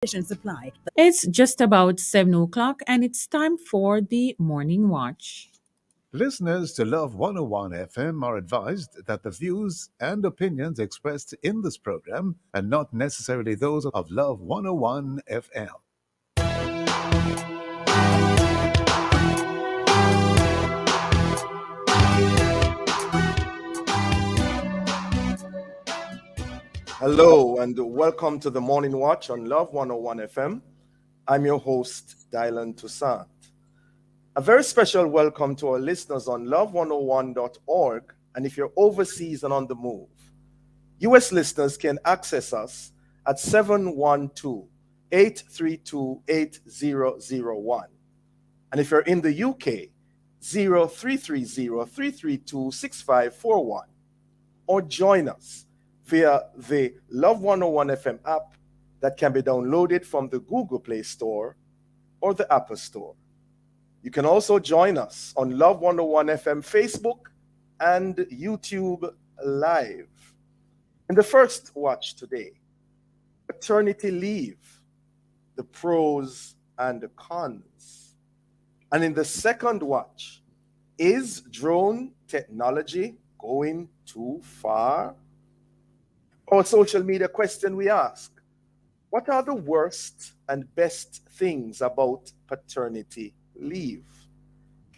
Conditions apply. It's just about 7 o'clock and it's time for the morning watch. Listeners to Love 101 FM are advised that the views and opinions expressed in this program are not necessarily those of Love 101 FM. Hello and welcome to the Morning Watch on Love 101 FM. I'm your host, Dylan Toussaint. A very special welcome to our listeners on love101.org, and if you're overseas and on the move, US listeners can access us at 712-832-8001. And if you're in the UK, 0330-332-6541. Or join us via the Love 101 FM app that can be downloaded from the Google Play Store or the Apple Store. You can also join us on Love 101 FM Facebook and YouTube Live. In the first watch today, paternity leave, the pros and the cons. And in the second watch, is drone technology going too far? Our social media question we ask, what are the worst and best things about paternity leave?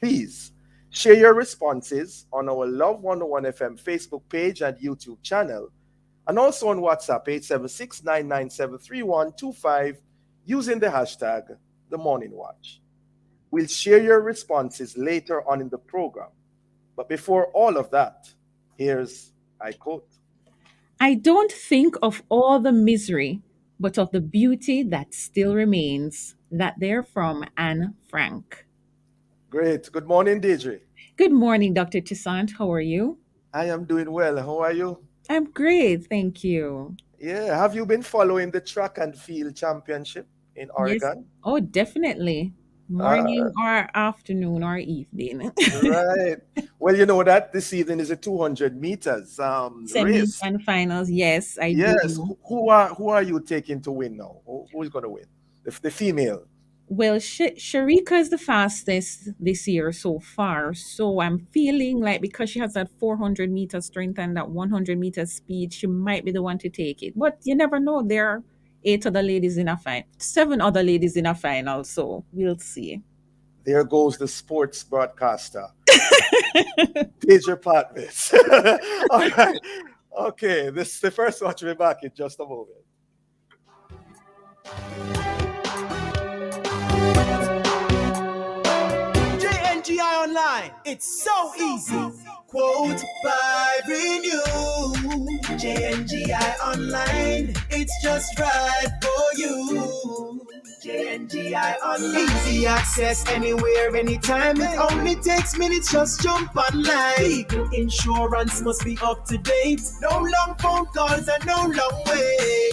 Please share your responses on our Love 101 FM Facebook page and YouTube channel, and also on WhatsApp 876-997-3125 using the hashtag The Morning Watch. We'll share your responses later on in the program. But before all of that, here's I quote. I don't think of all the misery, but of the beauty that still remains. That there from Anne Frank. Great. Good morning, Deidre. Good morning, Dr. Toussaint. How are you? I am doing well. How are you? I'm great, thank you. Yeah. Have you been following the track and field championship in Yes. Oregon? Oh, definitely. Uh, Morning or afternoon or evening. right. Well, you know that this evening is a 200 meters Semis race. and finals. Yes, I Yes. do. Who are you taking to win now? Who's going to win? The female. Well, Sharika is the fastest this year so far. So I'm feeling like because she has that 400-meter strength and that 100-meter speed, she might be the one to take it. But you never know. There are eight other ladies in a final, seven other ladies in a final. So we'll see. There goes the sports broadcaster, Deidre Patmos. All right. Okay. This the first watch. We'll be back in just a moment. JNGI Online, it's so easy. Quote by renew. JNGI Online, it's just right for you. JNGI Online, easy access anywhere, anytime. It only takes minutes, just jump online. Legal insurance must be up to date. No long phone calls and no long wait.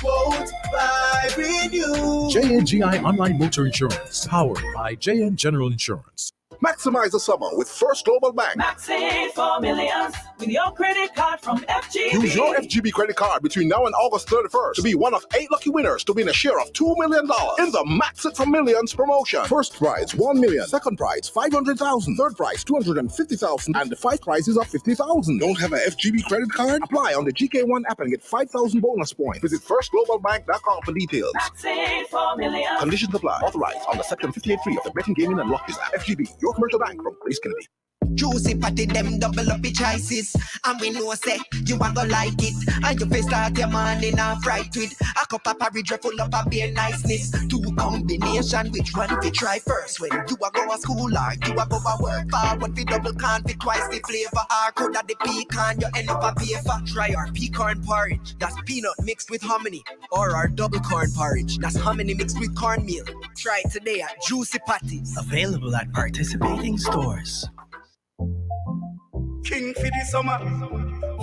Quote by renew. JNGI Online Motor Insurance, powered by JN General Insurance. Maximize the summer with First Global Bank. Maxi for millions with your credit card from FGB. Use your FGB credit card between now and August 31st to be one of 8 lucky winners to win a share of $2 million in the Max It for Millions promotion. First prize $1 million, second prize $500,000, third prize $250,000, and the 5 prizes of $50,000. Don't have a FGB credit card? Apply on the GK1 app and get 5,000 bonus points. Visit firstglobalbank.com for details. Maxi for millions. Conditions apply. Authorized under Section 58.3 of the Betting, Gaming and Lotteries Act. FGB, your commercial bank from Grace Kennedy. Juicy patty them double up the choices. And we know say you a go like it. And you face start your morning off right with a cup of porridge full up of beer niceness. Two combination, which one we try first? When you a go to school or you a go to work forward we double can fit twice the flavor. Or could the pecan you end up a beer for. Try our pecan porridge. That's peanut mixed with hominy. Or our double corn porridge. That's hominy mixed with cornmeal. Try it today at Juicy Patties. Available at participating stores. King for the summer.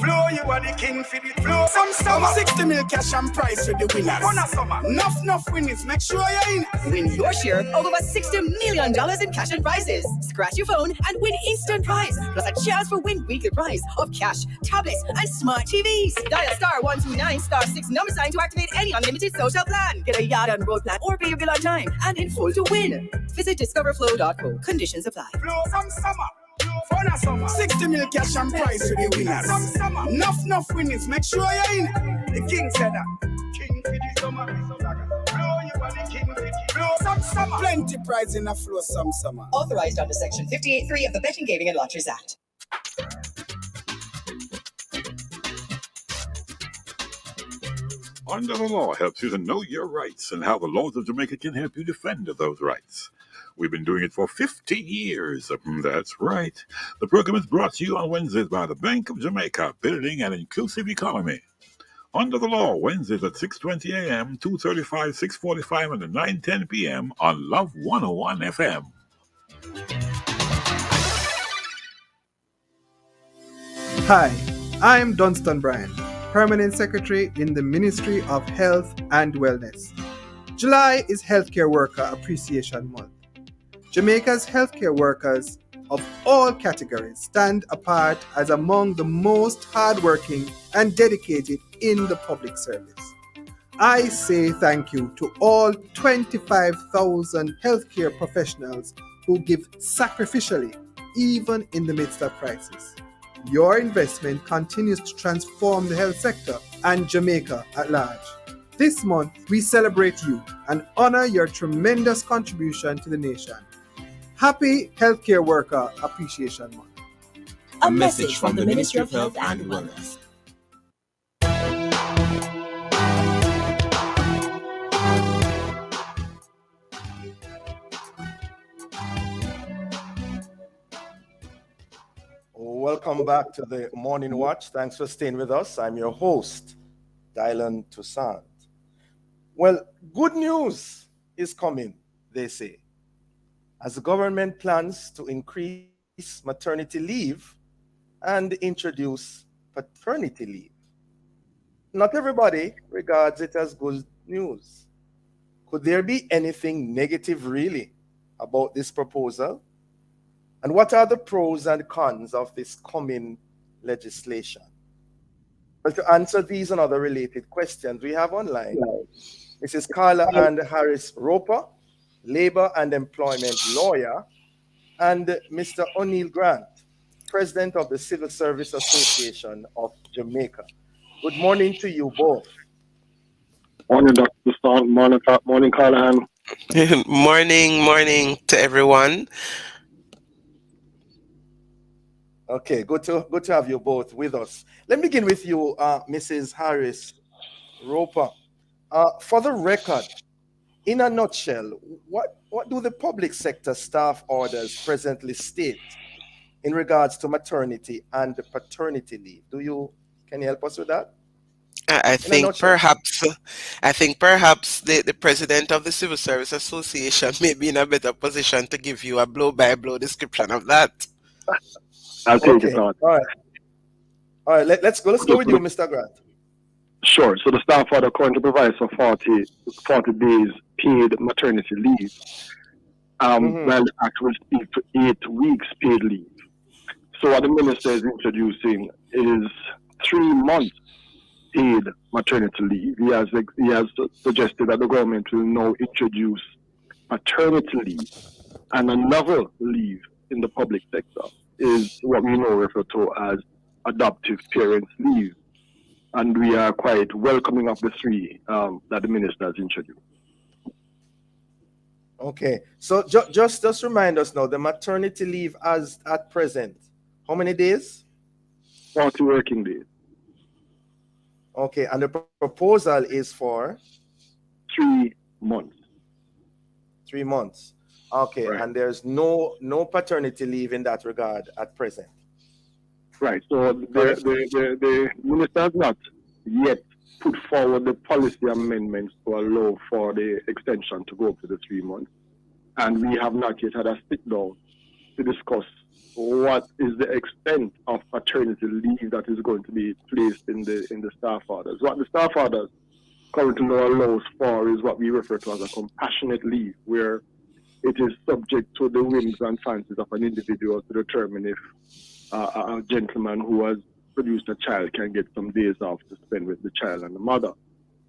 Flow, you are the king for the flow. Some summer 60 mil cash and prize for the winners. Bonus summer. Enough winnings, make sure you're in. Win your share of over $60 million in cash and prizes. Scratch your phone and win instant prize, plus a chance for win weekly prize of cash, tablets, and smart TVs. Dial *129*6 to activate any unlimited social plan. Get a yard and road plan or pay your bill on time and in full to win. Visit discoverflow.co. Conditions apply. Flow some summer. Fun summer. 60 mil cash and prize for the winners. Some summer. Enough winnings, make sure you're in. The king said that. King for the summer. Flow, you are the king for the flow some summer. Plenty prize in a flow some summer. Authorized under Section 58.3 of the Betting, Gaming and Lotteries Act. Under the Law helps you to know your rights and how the laws of Jamaica can help you defend those rights. We've been doing it for 15 years. That's right. The program is brought to you on Wednesdays by the Bank of Jamaica, building an inclusive economy. Under the Law, Wednesdays at 6:20 a.m., 2:35, 6:45, and 9:10 p.m. on Love 101 FM. Hi, I'm Dunstan Bryan, Permanent Secretary in the Ministry of Health and Wellness. July is Healthcare Worker Appreciation Month. Jamaica's healthcare workers of all categories stand apart as among the most hardworking and dedicated in the public service. I say thank you to all 25,000 healthcare professionals who give sacrificially, even in the midst of crisis. Your investment continues to transform the health sector and Jamaica at large. This month, we celebrate you and honor your tremendous contribution to the nation. Happy Healthcare Worker Appreciation Month. A message from the Ministry of Health and Wellness. Welcome back to the Morning Watch. Thanks for staying with us. I'm your host, Dylan Toussaint. Well, good news is coming, they say, as the government plans to increase maternity leave and introduce paternity leave. Not everybody regards it as good news. Could there be anything negative really about this proposal? And what are the pros and cons of this coming legislation? Well, to answer these and other related questions, we have online Mrs. Carla and Harris Roper, Labor and Employment Lawyer, and Mr. O'Neill Grant, President of the Civil Service Association of Jamaica. Good morning to you both. Morning, Dr. Toussaint. Morning, Carla. Morning to everyone. Okay, good to have you both with us. Let me begin with you, Mrs. Harris Roper. For the record, in a nutshell, what do the public sector staff orders presently state in regards to maternity and paternity leave? Can you help us with that? I think perhaps the president of the Civil Service Association may be in a better position to give you a blow-by-blow description of that. I'll take it on. All right. Let's go with you, Mr. Grant. Sure. So the staff order currently provides for 40 days paid maternity leave. Well, actually speak to 8 weeks paid leave. So what the minister is introducing is 3 months paid maternity leave. He has suggested that the government will now introduce paternity leave and another leave in the public sector is what we now refer to as adoptive parents leave. And we are quite welcoming of the 3 that the minister has introduced. Okay, so just remind us now, the maternity leave as at present, how many days? 40 working days. Okay, and the proposal is for? 3 months. 3 months. Okay, right. And there's no paternity leave in that regard at present. Right. So the minister has not yet put forward the policy amendments to allow for the extension to go up to the 3 months. And we have not yet had a sit down to discuss what is the extent of paternity leave that is going to be placed in the staff orders. What the staff orders currently allows for is what we refer to as a compassionate leave, where it is subject to the whims and fancies of an individual to determine if a gentleman who has produced a child can get some days off to spend with the child and the mother.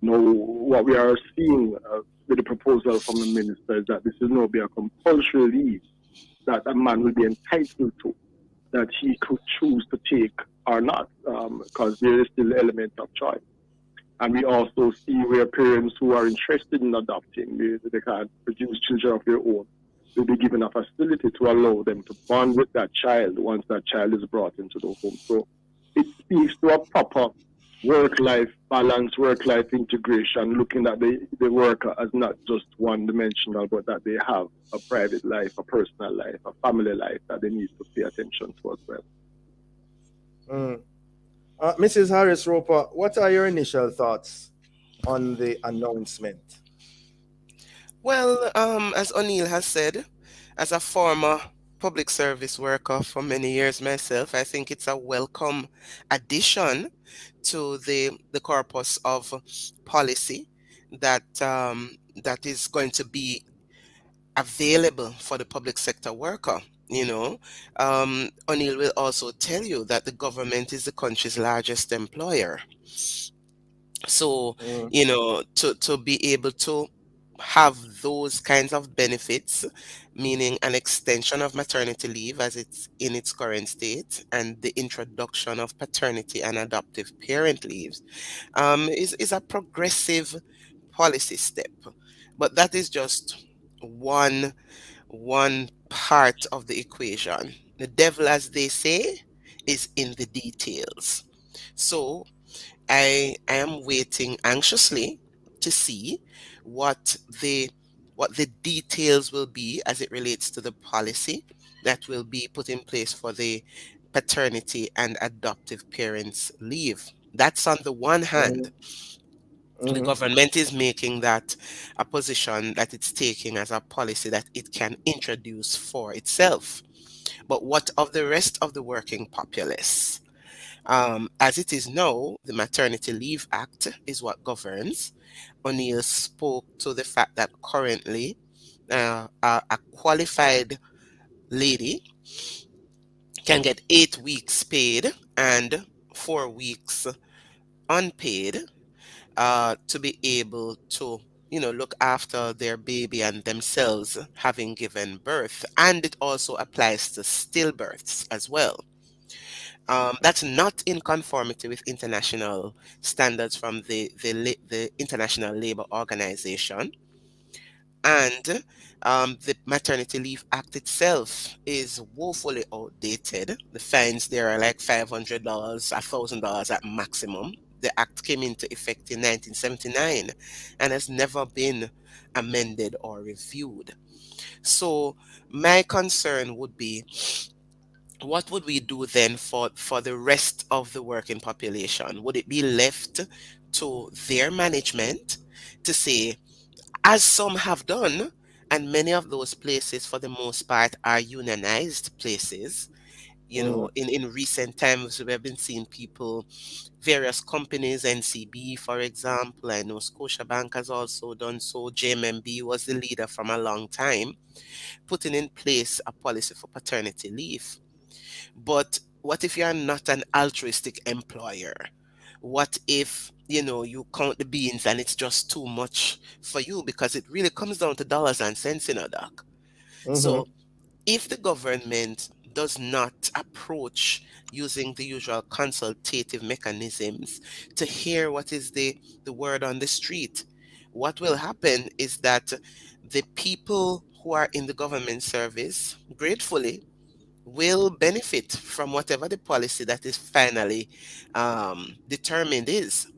Now, what we are seeing with the proposal from the minister is that this will now be a compulsory leave that a man will be entitled to, that he could choose to take or not, because there is still the element of choice. And we also see where parents who are interested in adopting, they can produce children of their own, will be given a facility to allow them to bond with that child once that child is brought into the home. So it speaks to a proper work-life balance, work-life integration, looking at the worker as not just one-dimensional, but that they have a private life, a personal life, a family life that they need to pay attention to as well. Mrs. Harris Roper, what are your initial thoughts on the announcement? Well, as O'Neill has said, as a former public service worker for many years myself, I think it's a welcome addition to the corpus of policy that that is going to be available for the public sector worker. O'Neill will also tell you that the government is the country's largest employer. So, to be able to have those kinds of benefits, meaning an extension of maternity leave as it's in its current state, and the introduction of paternity and adoptive parent leaves, is a progressive policy step. But that is just one part of the equation. The devil, as they say, is in the details. So I am waiting anxiously to see what the details will be as it relates to the policy that will be put in place for the paternity and adoptive parents leave. That's on the one hand. The government is making that a position that it's taking as a policy that it can introduce for itself. But what of the rest of the working populace? As it is now, the Maternity Leave Act is what governs. O'Neill spoke to the fact that currently a qualified lady can get 8 weeks paid and 4 weeks unpaid to be able to look after their baby and themselves having given birth. And it also applies to stillbirths as well. That's not in conformity with international standards from the International Labour Organization. And the Maternity Leave Act itself is woefully outdated. The fines there are like $500, $1,000 at maximum. The act came into effect in 1979 and has never been amended or reviewed. So my concern would be, what would we do then for the rest of the working population? Would it be left to their management to say, as some have done, and many of those places for the most part are unionized places? In recent times we have been seeing people, various companies, NCB for example, I know Scotiabank has also done so, JMMB was the leader from a long time, putting in place a policy for paternity leave. But what if you're not an altruistic employer? What if, you count the beans and it's just too much for you? Because it really comes down to dollars and cents, Doc. So if the government does not approach using the usual consultative mechanisms to hear what is the word on the street, what will happen is that the people who are in the government service gratefully will benefit from whatever the policy that is finally determined is.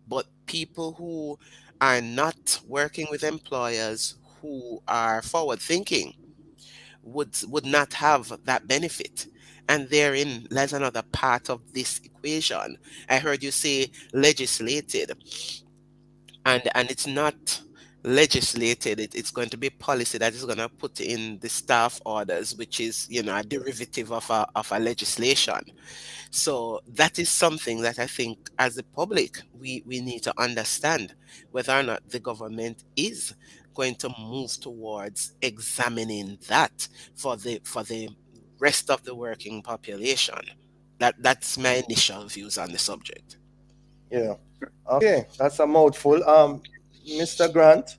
But people who are not working with employers who are forward thinking would not have that benefit. And therein lies another part of this equation. I heard you say legislated, and it's not legislated. It's going to be policy that is going to put in the staff orders, which is, a derivative of a legislation. So that is something that I think as the public, we need to understand whether or not the government is going to move towards examining that for the rest of the working population. That's my initial views on the subject. Yeah. Okay, that's a mouthful. Mr. Grant,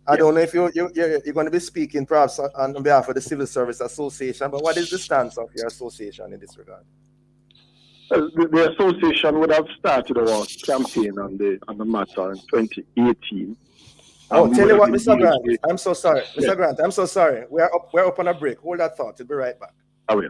I don't know if you're going to be speaking perhaps on behalf of the Civil Service Association, but what is the stance of your association in this regard? The association would have started our campaign on the matter in 2018. Oh, tell you what, Mr. Grant, I'm so sorry. Mr. Grant, I'm so sorry. We're up on a break. Hold that thought. We'll be right back. I will.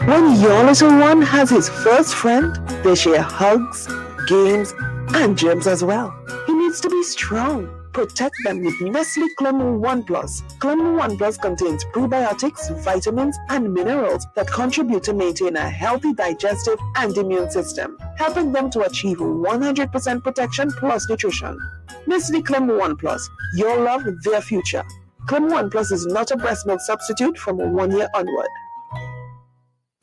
When your little one has his first friend, they share hugs, games, and germs as well. He needs to be strong. Protect them with Nestle Clem 1 Plus. Clem 1 Plus contains prebiotics, vitamins, and minerals that contribute to maintain a healthy digestive and immune system, helping them to achieve 100% protection plus nutrition. Nestle Clem 1 Plus, your love, their future. Clem 1 Plus is not a breast milk substitute from 1 year onward.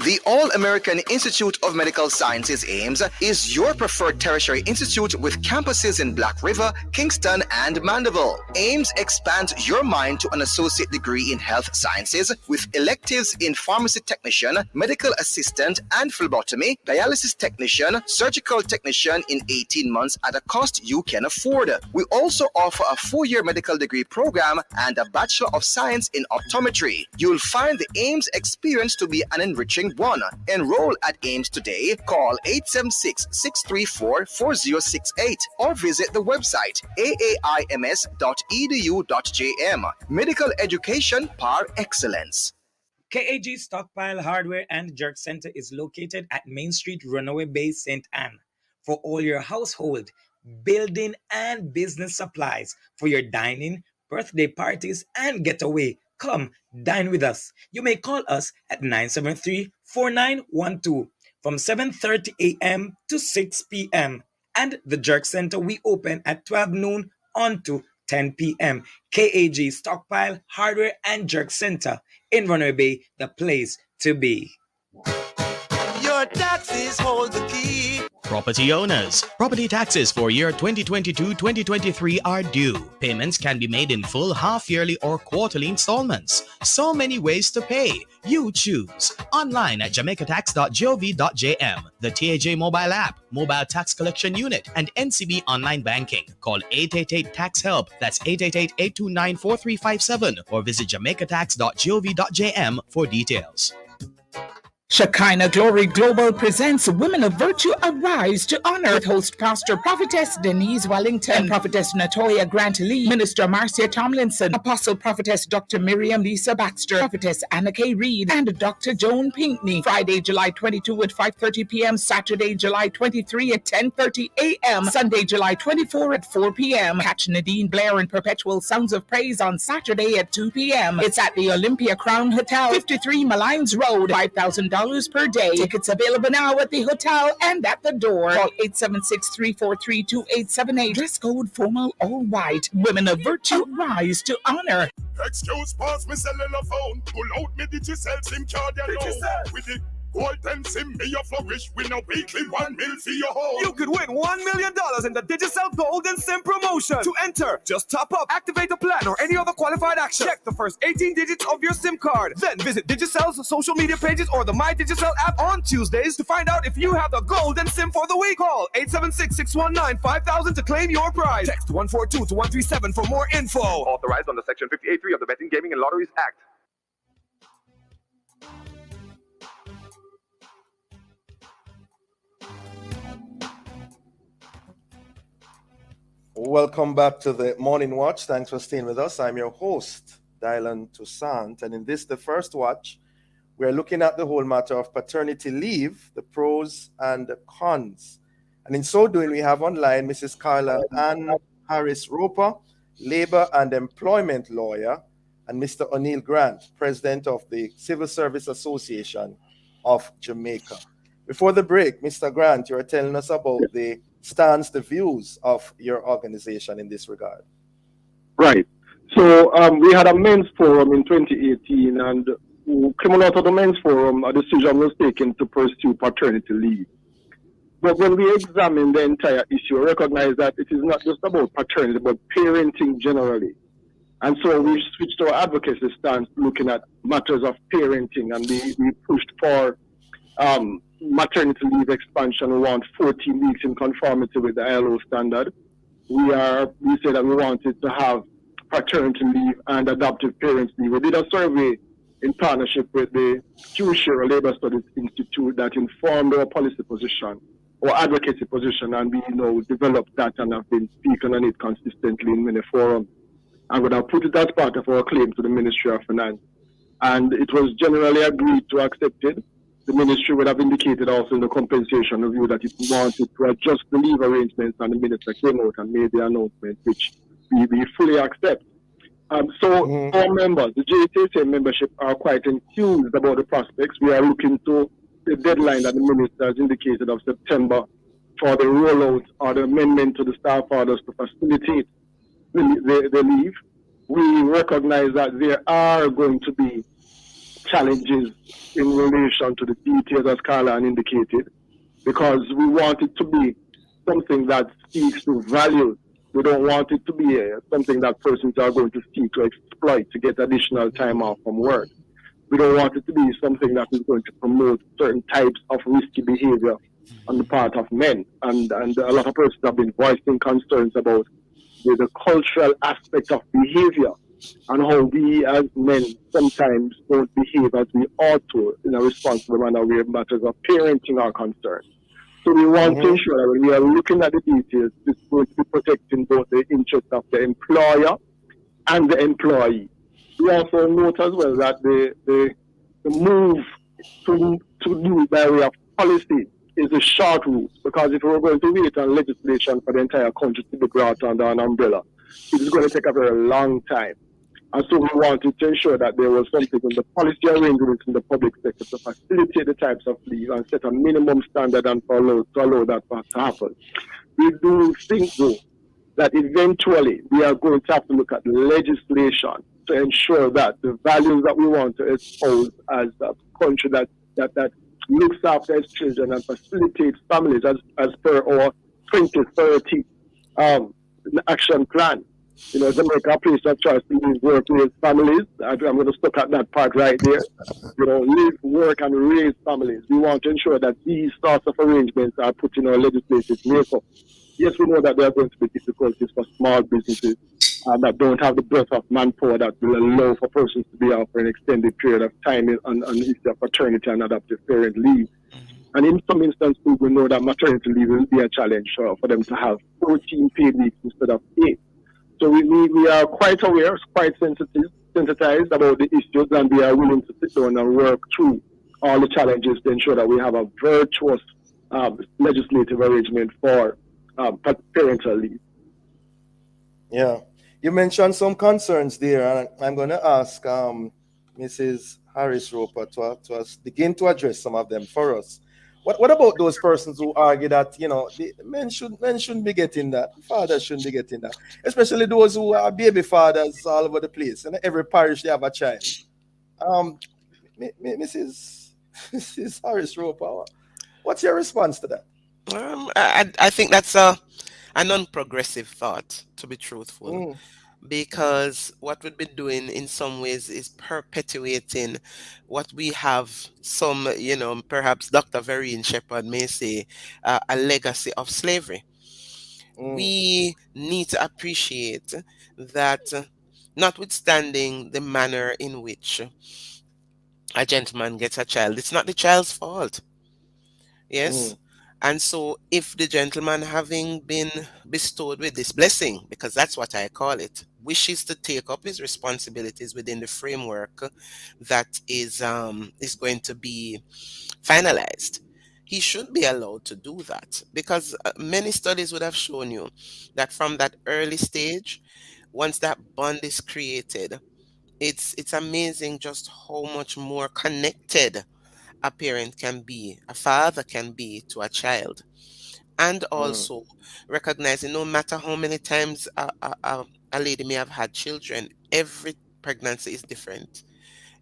The All-American Institute of Medical Sciences, AIMS, is your preferred tertiary institute with campuses in Black River, Kingston, and Mandeville. AIMS expands your mind to an associate degree in health sciences with electives in pharmacy technician, medical assistant and phlebotomy, dialysis technician, surgical technician in 18 months at a cost you can afford. We also offer a 4-year medical degree program and a Bachelor of Science in optometry. You'll find the AIMS experience to be an enriching one. Enroll at AIMS today. Call 876-634-4068 or visit the website aaims.edu.jm. Medical education par excellence. KAG Stockpile Hardware and Jerk Center is located at Main Street, Runaway Bay, St. Anne. For all your household, building, and business supplies for your dining, birthday parties, and getaway, come dine with us. You may call us at 973-4912 from 7:30 a.m. to 6 p.m. And the Jerk Center, we open at 12 noon on to 10 p.m. KAG Stockpile Hardware and Jerk Center in Runaway Bay, the place to be. Your taxes hold the key. Property owners, property taxes for year 2022-2023 are due. Payments can be made in full, half-yearly or quarterly installments. So many ways to pay. You choose. Online at jamaicatax.gov.jm, the TAJ mobile app, mobile tax collection unit, and NCB online banking. Call 888-TAX-HELP, that's 888-829-4357, or visit jamaicatax.gov.jm for details. Shekinah Glory Global presents Women of Virtue Arise to Honor with host Pastor Prophetess Denise Wellington, Prophetess Natoya Grant Lee, Minister Marcia Tomlinson, Apostle Prophetess Dr. Miriam Lisa Baxter, Prophetess Anna K. Reed, and Dr. Joan Pinkney. Friday, July 22 at 5:30 p.m., Saturday, July 23 at 10:30 a.m., Sunday, July 24 at 4 p.m. Catch Nadine Blair and Perpetual Sounds of Praise on Saturday at 2 p.m. It's at the Olympia Crown Hotel, 53 Malines Road, $5,000 per day. Tickets available now at the hotel and at the door. Call 876-343-2878. Dress code formal, all white. Women of Virtue rise to honor. Excuse pass me cellular phone. Pull out me Digicel SIM card with the Golden SIM me a flourish. Win a weekly 1 mil for your home. You could win $1 million in the Digicel Golden SIM promotion. To enter, just top up, activate a plan, or any other qualified action. Check the first 18 digits of your SIM card. Then visit Digicel's social media pages or the My Digicel app on Tuesdays to find out if you have the Golden SIM for the week. Call 876-619-5000 to claim your prize. Text 142 to 137 for more info. Authorized under Section 58.3 of the Betting, Gaming, and Lotteries Act. Welcome back to the Morning Watch. Thanks for staying with us. I'm your host, Dylan Toussaint. And in this, the first watch, we're looking at the whole matter of paternity leave, the pros and the cons. And in so doing, we have online Mrs. Carla Ann Harris Roper, labor and employment lawyer, and Mr. O'Neill Grant, president of the Civil Service Association of Jamaica. Before the break, Mr. Grant, you are telling us about the stance, the views of your organization in this regard. Right. So we had a men's forum in 2018, and coming out of the men's forum, a decision was taken to pursue paternity leave. But when we examine the entire issue, we recognize that it is not just about paternity, but parenting generally. And so we switched our advocacy stance looking at matters of parenting, and we pushed for maternity leave expansion. We want 14 weeks in conformity with the ILO standard. We said that we wanted to have paternity leave and adoptive parents leave. We did a survey in partnership with the Judicial Labor Studies Institute that informed our policy position, our advocacy position, and we developed that and have been speaking on it consistently in many forums. And we have put it as part of our claim to the Ministry of Finance. And it was generally agreed to accepted. The ministry would have indicated also in the compensation review that it wanted to adjust the leave arrangements, and the minister came out and made the announcement, which we fully accept. So our members, the JTSA membership, are quite enthused about the prospects. We are looking to the deadline that the minister has indicated of September for the rollout or the amendment to the staff orders to facilitate the leave. We recognize that there are going to be challenges in relation to the details, as Carla indicated, because we want it to be something that speaks to values. We don't want it to be something that persons are going to seek to exploit to get additional time off from work. We don't want it to be something that is going to promote certain types of risky behavior on the part of men. And a lot of persons have been voicing concerns about the cultural aspect of behavior and how we as men sometimes don't behave as we ought to in a responsible manner where matters of parenting are concerned. So we want to ensure that when we are looking at the details, it's going to be protecting both the interests of the employer and the employee. We also note as well that the move to do by way of policy is a short route, because if we're going to wait on legislation for the entire country to be brought under an umbrella, it is going to take a very long time. And so we wanted to ensure that there was something in the policy arrangements in the public sector to facilitate the types of leave and set a minimum standard and to allow that to happen. We do think, though, that eventually we are going to have to look at legislation to ensure that the values that we want to espouse as a country that looks after its children and facilitates families as per our 2030 action plan. Jamaica a place of choice to live, work, raise families. I'm going to stop at that part right there. Live, work, and raise families. We want to ensure that these sorts of arrangements are put in our legislative makeup. Yes, we know that there are going to be difficulties for small businesses that don't have the breadth of manpower that will allow for persons to be out for an extended period of time on issue of paternity and adoptive parent leave. And in some instances, we know that maternity leave will be a challenge for them to have 14 paid weeks instead of 8. So we are quite aware, quite sensitized about the issues, and we are willing to sit down and work through all the challenges to ensure that we have a virtuous legislative arrangement for parental leave. Yeah. You mentioned some concerns there, and I'm going to ask Mrs. Harris Roper to begin to address some of them for us. What about those persons who argue that the men shouldn't be getting that, fathers shouldn't be getting that, especially those who are baby fathers all over the place, and every parish they have a child. Mrs. Harris Roper, what's your response to that? I think that's a non-progressive thought, to be truthful. Because what we've been doing in some ways is perpetuating what we have some, perhaps Dr. Vereen Shepherd may say, a legacy of slavery. We need to appreciate that notwithstanding the manner in which a gentleman gets a child, it's not the child's fault. Yes? And so if the gentleman, having been bestowed with this blessing, because that's what I call it, wishes to take up his responsibilities within the framework that is going to be finalized, he should be allowed to do that, because many studies would have shown you that from that early stage, once that bond is created, it's amazing just how much more connected a parent can be, a father can be to a child. And also recognizing no matter how many times a lady may have had children, every pregnancy is different.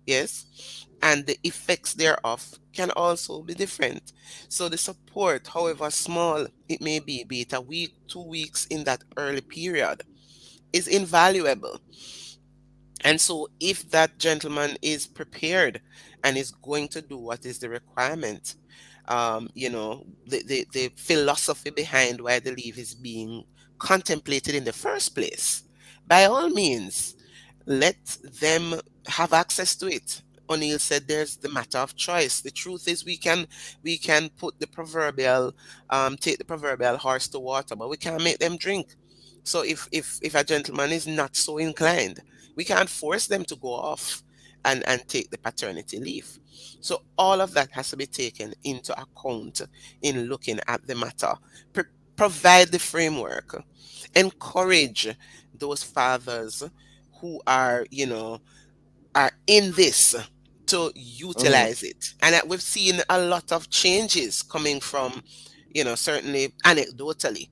Yes. And the effects thereof can also be different. So the support, however small it may be it a week, 2 weeks in that early period, is invaluable. And so, if that gentleman is prepared and is going to do what is the requirement, the philosophy behind why the leave is being contemplated in the first place, by all means, let them have access to it. O'Neill said there's the matter of choice. The truth is we can put the proverbial take the proverbial horse to water, but we can't make them drink. So if a gentleman is not so inclined, we can't force them to go off and take the paternity leave. So all of that has to be taken into account in looking at the matter. Provide the framework. Encourage those fathers who are in this to utilize it. And that we've seen a lot of changes coming from, certainly anecdotally.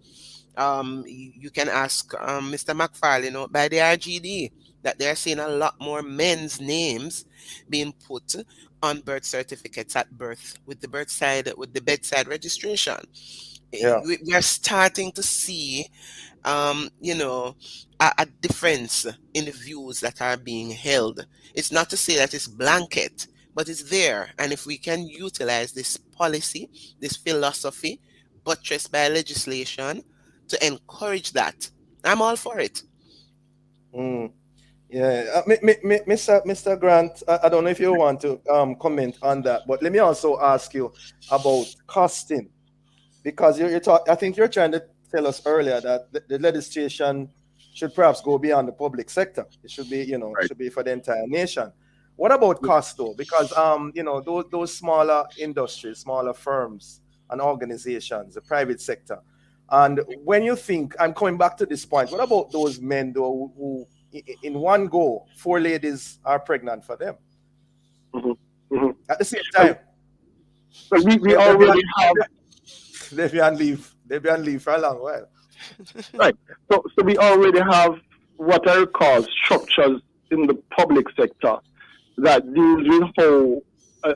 You can ask Mr. McFarlane by the RGD that they're seeing a lot more men's names being put on birth certificates at birth with the bedside registration. Yeah. We are starting to see a difference in the views that are being held. It's not to say that it's blanket, but it's there. And if we can utilize this policy, this philosophy, buttressed by legislation, to encourage that, I'm all for it. Yeah, Mr. Grant, I don't know if you want to comment on that, but let me also ask you about costing, because I think you're trying to tell us earlier that the legislation should perhaps go beyond the public sector. It should be, it should be for the entire nation. What about cost though? Because those smaller industries, smaller firms and organizations, the private sector. And when you think, I'm coming back to this point, what about those men though who in one go, 4 ladies are pregnant for them at the same time? So we already have. They've been on leave for a long while. Right. So we already have what I call structures in the public sector that deals with how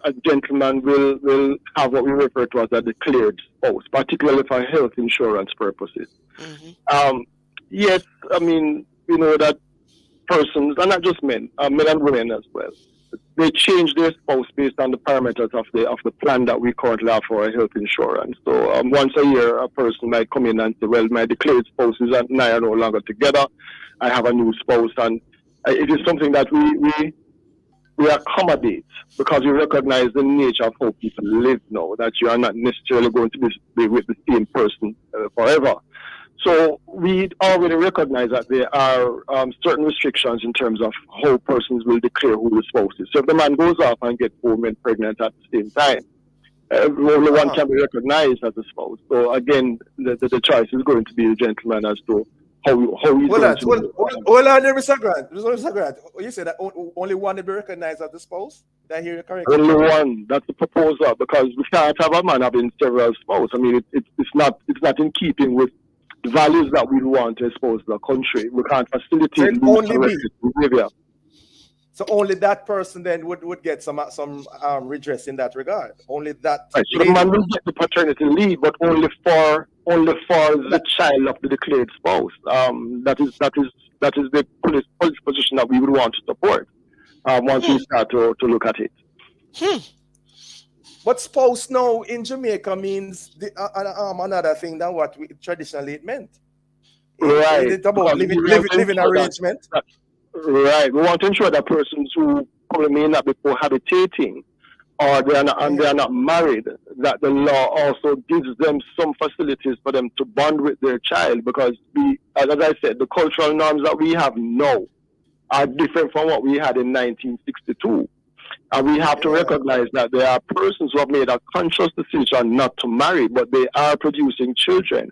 a gentleman will have what we refer to as a declared spouse, particularly for health insurance purposes. Yes, I mean, we know that persons, and not just men, men and women as well, they change their spouse based on the parameters of the plan that we currently have for our health insurance. So once a year, a person might come in and say, well, my declared spouses and I are no longer together. I have a new spouse. And it is something that we accommodate because we recognize the nature of how people live now, that you are not necessarily going to be with the same person forever. So we already recognize that there are certain restrictions in terms of how persons will declare who the spouse is. So if the man goes off and gets 4 men pregnant at the same time, only one can be recognized as a spouse. So again, the choice is going to be the gentleman as to how he's going to... Hold on there, Mr. Grant. Mr. Grant, you said that only one will be recognized as the spouse? Did I hear you correctly? Only one. That's the proposal, because we can't have a man having several spouses. I mean, it's not in keeping with the values that we want to expose the country. We can't facilitate behavior. So only that person then would get some redress in that regard. Only that. Right. So the man will get the paternity leave, but only for the child of the declared spouse. That is the policy position that we would want to support once we start to look at it. But spouse now in Jamaica means another thing than what traditionally it meant. Right. It's about living arrangement. Right. We want to ensure that persons who probably may not be cohabitating or they are not married, that the law also gives them some facilities for them to bond with their child, because as I said, the cultural norms that we have now are different from what we had in 1962. And we have to recognize that there are persons who have made a conscious decision not to marry, but they are producing children.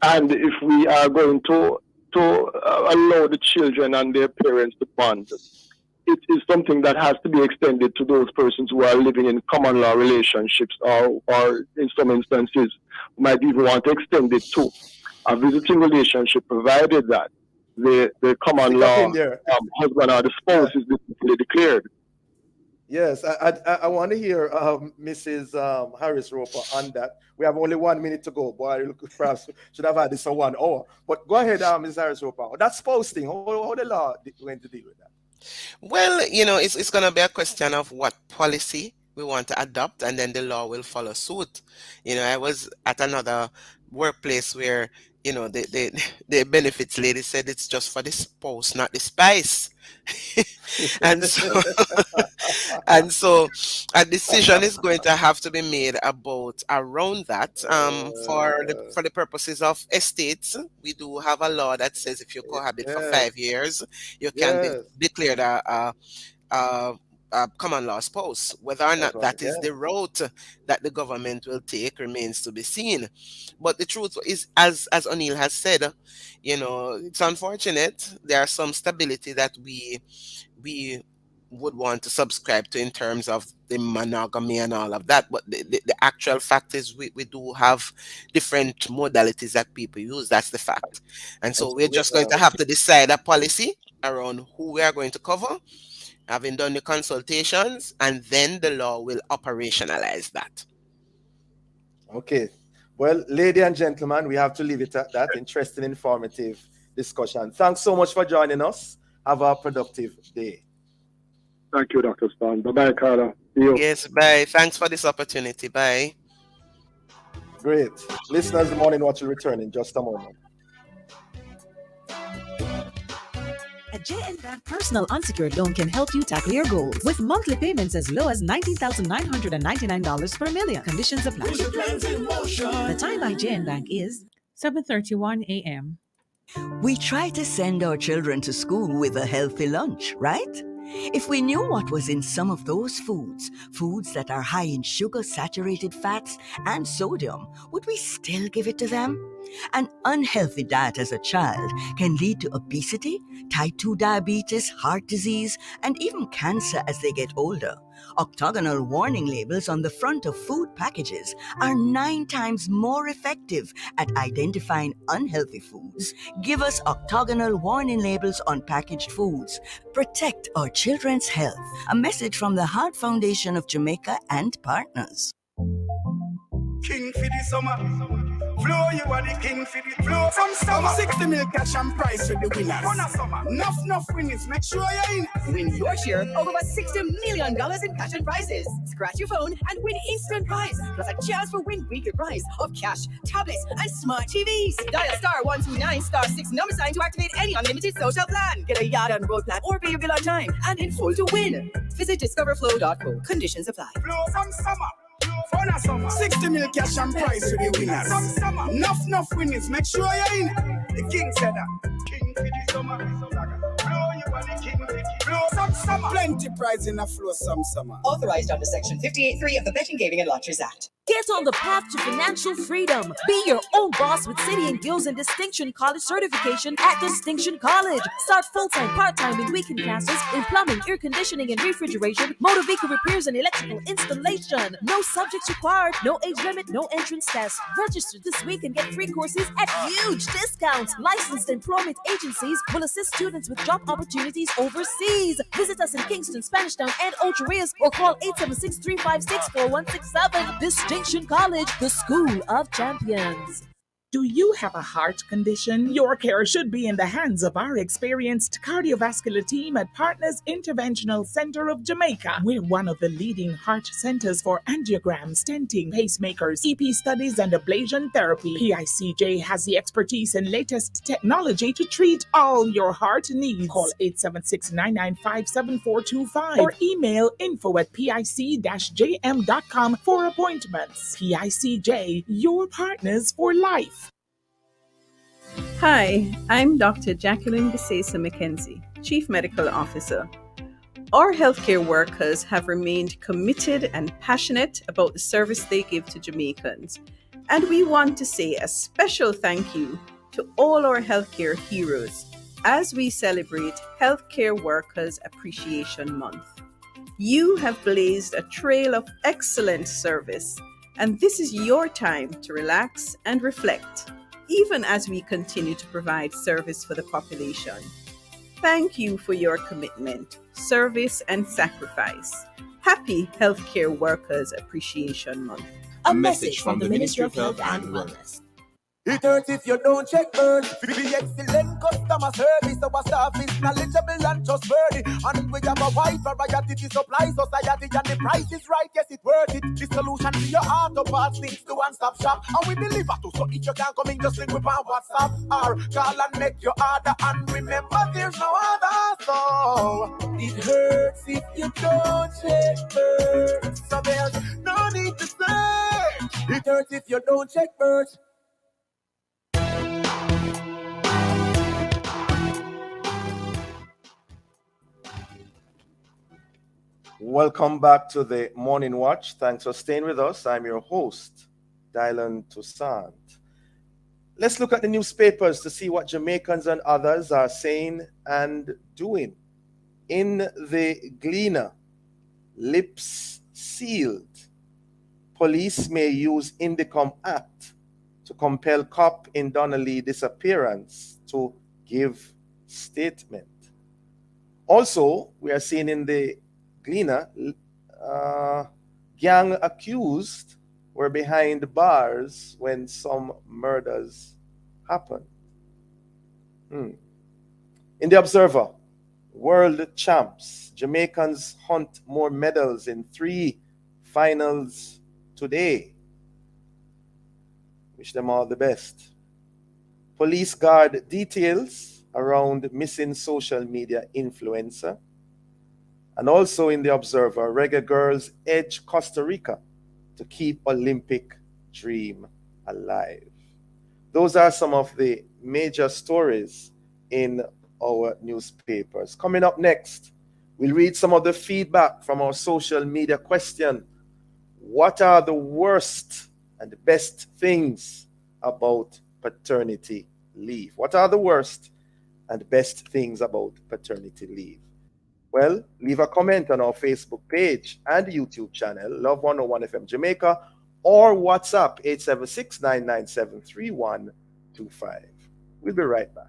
And if we are going to allow the children and their parents to bond, it is something that has to be extended to those persons who are living in common law relationships, or in some instances, might even want to extend it to a visiting relationship, provided that the common law husband or the spouse is distinctly declared. Yes, I want to hear Mrs. Harris Roper on that. We have only 1 minute to go, but I perhaps should have had this for 1 hour. But go ahead, Mrs. Harris Roper. That spouse thing, how the law going to deal with that? Well, it's going to be a question of what policy we want to adopt, and then the law will follow suit. I was at another workplace where, the benefits lady said it's just for the spouse, not the spice. and so a decision is going to have to be made around that. For the purposes of estates, we do have a law that says if you cohabit for 5 years, you can be declared a common law spouse. Whether or not that is the route that the government will take remains to be seen. But the truth is, as O'Neill has said, it's unfortunate. There are some stability that we would want to subscribe to in terms of the monogamy and all of that. But the actual fact is we do have different modalities that people use. That's the fact. And so we're just going to have to decide a policy around who we are going to cover, having done the consultations, and then the law will operationalize that. Okay. Well, ladies and gentlemen, we have to leave it at that. Interesting, informative discussion. Thanks so much for joining us. Have a productive day. Thank you, Dr. Stan. Bye-bye, Carla. See you. Yes, bye. Thanks for this opportunity. Bye. Great. Listeners, the Morning Watch will return in just a moment. A JN Bank personal unsecured loan can help you tackle your goals with monthly payments as low as $19,999 per million. Conditions apply. The time by JN Bank is 7:31 a.m. We try to send our children to school with a healthy lunch, right? If we knew what was in some of those foods that are high in sugar, saturated fats, and sodium, would we still give it to them? An unhealthy diet as a child can lead to obesity, type 2 diabetes, heart disease, and even cancer as they get older. Octagonal warning labels on the front of food packages are 9 times more effective at identifying unhealthy foods. Give us octagonal warning labels on packaged foods. Protect our children's health. A message from the Heart Foundation of Jamaica and partners. King for the summer. Flow, you are the king for the flow. From summer, 60 mil cash and prize for the winners. Run a summer. Enough winnings. Make sure you're in. Win your share of over $60 million in cash and prizes. Scratch your phone and win instant prize. Plus a chance for win weekly prize of cash, tablets, and smart TVs. Dial *129*6 # to activate any unlimited social plan. Get a yard and road plan or pay your bill on time and in full to win. Visit discoverflow.co. Conditions apply. Flow from summer. For the summer, 60 mil cash and prize for the winners. From summer, enough winnings. Make sure you're in. The king said that. King for the summer. Flow, you are the king for the flow. Some summer. Plenty prize in the flow some summer. Authorized under Section 58.3 of the Betting, Gaming and Lotteries Act. Get on the path to financial freedom. Be your own boss with City and Guilds and Distinction College certification at Distinction College. Start full-time, part-time, and weekend classes in plumbing, air conditioning, and refrigeration, motor vehicle repairs, and electrical installation. No subjects required, no age limit, no entrance test. Register this week and get free courses at huge discounts. Licensed employment agencies will assist students with job opportunities overseas. Visit us in Kingston, Spanish Town, and Ocho Rios, or call 876-356-4167. Distinction College, the School of Champions. Do you have a heart condition? Your care should be in the hands of our experienced cardiovascular team at Partners Interventional Center of Jamaica. We're one of the leading heart centers for angiogram, stenting, pacemakers, EP studies, and ablation therapy. PICJ has the expertise and latest technology to treat all your heart needs. Call 876-995-7425 or email info@pic-jm.com for appointments. PICJ, your partners for life. Hi, I'm Dr. Jacqueline Bisesa McKenzie, Chief Medical Officer. Our healthcare workers have remained committed and passionate about the service they give to Jamaicans. And we want to say a special thank you to all our healthcare heroes as we celebrate Healthcare Workers Appreciation Month. You have blazed a trail of excellent service, and this is your time to relax and reflect, even as we continue to provide service for the population. Thank you for your commitment, service, and sacrifice. Happy Healthcare Workers Appreciation Month. A message from the Ministry of Health and Wellness. It hurts if you don't check bird. Be excellent customer service. Our staff is knowledgeable and trustworthy. And we have a wide variety to supply society. And the price is right, yes, it's worth it. The solution to your auto parts links to one-stop shop. And we deliver to. So if you can't come in, just link with our WhatsApp. Or call and make your order. And remember, there's no other. So it hurts if you don't check bird. So there's no need to search. It hurts if you don't check bird. Welcome back to the Morning Watch. Thanks for staying with us. I'm your host, Dylan Toussaint. Let's look at the newspapers to see what Jamaicans and others are saying and doing. In the Gleaner, lips sealed. Police may use Indicom Act to compel cop in Donnelly disappearance to give statement. Also, we are seeing in the Gleaner, gang accused were behind bars when some murders happened. In the Observer, world champs, Jamaicans hunt more medals in 3 finals today. Wish them all the best. Police guard details around missing social media influencer. And also in the Observer, Reggae Girls edge Costa Rica to keep Olympic dream alive. Those are some of the major stories in our newspapers. Coming up next, we'll read some of the feedback from our social media question. What are the worst and best things about paternity leave? What are the worst and best things about paternity leave? Well, leave a comment on our Facebook page and YouTube channel, Love 101 FM Jamaica, or WhatsApp 876-997-3125. We'll be right back.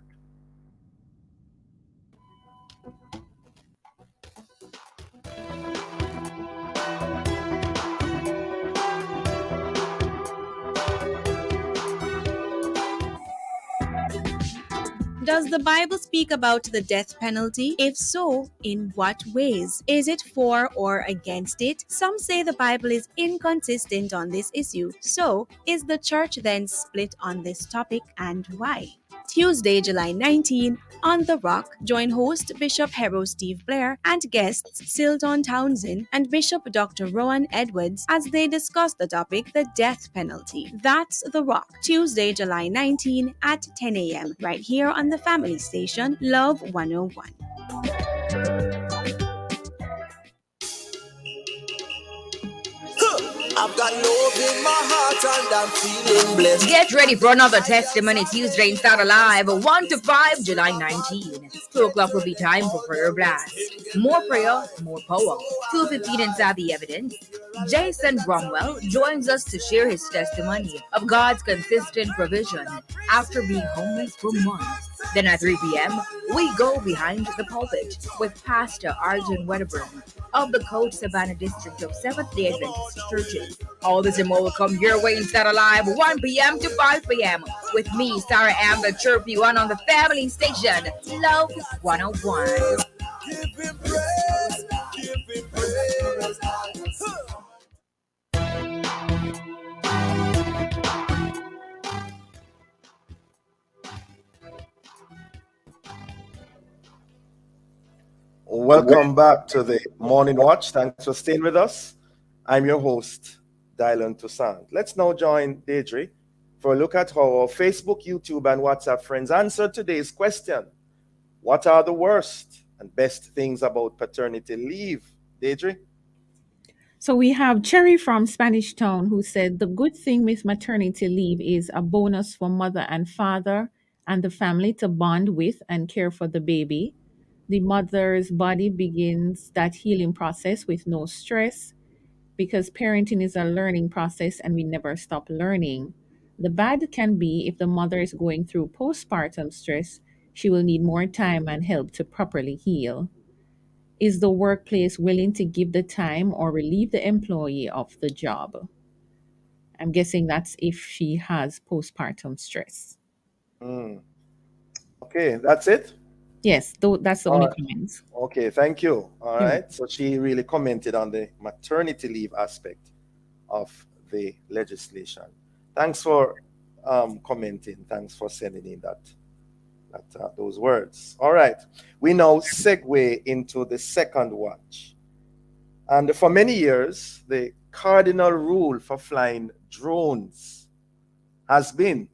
Does the Bible speak about the death penalty? If so, in what ways? Is it for or against it? Some say the Bible is inconsistent on this issue. So, is the church then split on this topic, and why? Tuesday, July 19, on The Rock, join host Bishop Hero Steve Blair and guests Silton Townsend and Bishop Dr. Rowan Edwards as they discuss the topic, the death penalty. That's The Rock, Tuesday, July 19 at 10 a.m. right here on the family station, Love 101. I've got love in my heart and I'm feeling blessed. Get ready for another Testimony Tuesday in Start Alive, 1 to 5, July 19. 2 o'clock will be time for prayer blast. More prayer, more power. 2:15 inside the evidence. Jason Bromwell joins us to share his testimony of God's consistent provision after being homeless for months. Then at 3 p.m., we go behind the pulpit with Pastor Arjun Wedderburn of the Coach Savannah District of Seventh-day Adventist Churches. All this and more will come your way in Start Alive, 1 p.m. to 5 p.m. with me, Sarah Ann, the Chirpy One on the family station, Love 101. Give him praise, give him praise. Welcome back to the Morning Watch. Thanks for staying with us. I'm your host, Dylan Toussaint. Let's now join Deidre for a look at how our Facebook, YouTube, and WhatsApp friends answered today's question. What are the worst and and best things about paternity leave. Deidre? So we have Cherry from Spanish Town who said the good thing with maternity leave is a bonus for mother and father and the family to bond with and care for the baby. The mother's body begins that healing process with no stress because parenting is a learning process and we never stop learning. The bad can be if the mother is going through postpartum stress, she will need more time and help to properly heal. Is the workplace willing to give the time or relieve the employee of the job? I'm guessing that's if she has postpartum stress. Okay, that's it? Yes, that's the All only right. comments. Okay, thank you. All You're right. So she really commented on the maternity leave aspect of the legislation. Thanks for commenting. Thanks for sending in those words. All right. We now segue into the second watch. And for many years, the cardinal rule for flying drones has been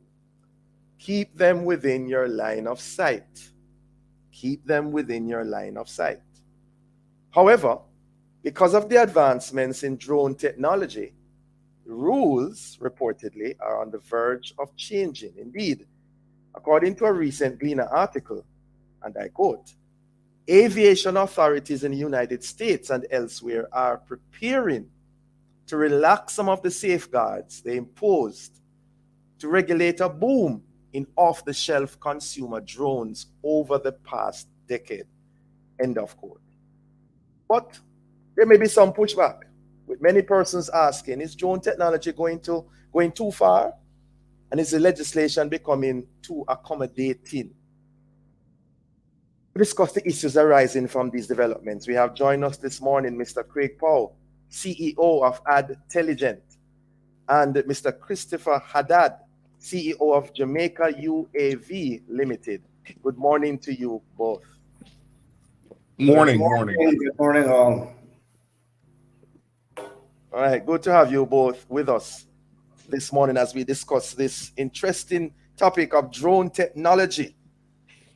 keep them within your line of sight. Keep them within your line of sight. However, because of the advancements in drone technology, the rules reportedly are on the verge of changing. Indeed, according to a recent Gleaner article, and I quote, aviation authorities in the United States and elsewhere are preparing to relax some of the safeguards they imposed to regulate a boom in off-the-shelf consumer drones over the past decade. End of quote. But there may be some pushback, with many persons asking, is drone technology going too far? And is the legislation becoming too accommodating? To discuss the issues arising from these developments, we have joined us this morning Mr. Craig Powell, CEO of Adtelligent, and Mr. Christopher Haddad, CEO of Jamaica UAV Limited. Good morning to you both. Morning. Good morning, all. All right, good to have you both with us this morning as we discuss this interesting topic of drone technology.